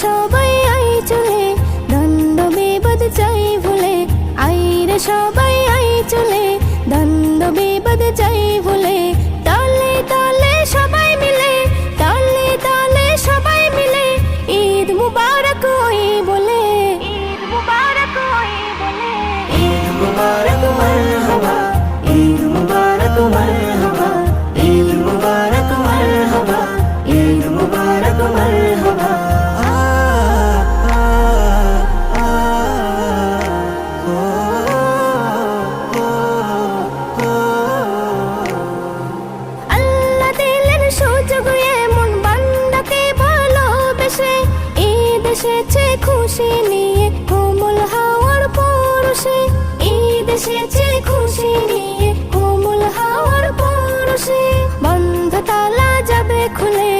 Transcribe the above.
সবাই আই চলে দ্বন্দ্ব বিবাদ চাই ভুলে, আইরে সবাই আই চলে দ্বন্দ্ব বিবাদ চাই ভুলে। দলে দলে সবাই মিলে, দলে দলে সবাই মিলে ঈদ মুবারক ওই বলে, ঈদ মুবারক ওই বলে। ঈদ মুবারক মারহাবা, ঈদ মুবারক মারহাবা, ঈদ মুবারক মারহাবা, ঈদ মুবারক মারহাবা। আল্লাহ দিলেন সুযোগ এমন বান্দাকে ভালোবেসে, ঈদ এসেছে খুশি নিয়ে কোমল হাওয়ার পরশে, ঈদ এসেছে খুশি নিয়ে কোমল হাওয়ার পরশে। বন্ধ তালা যাবে খুলে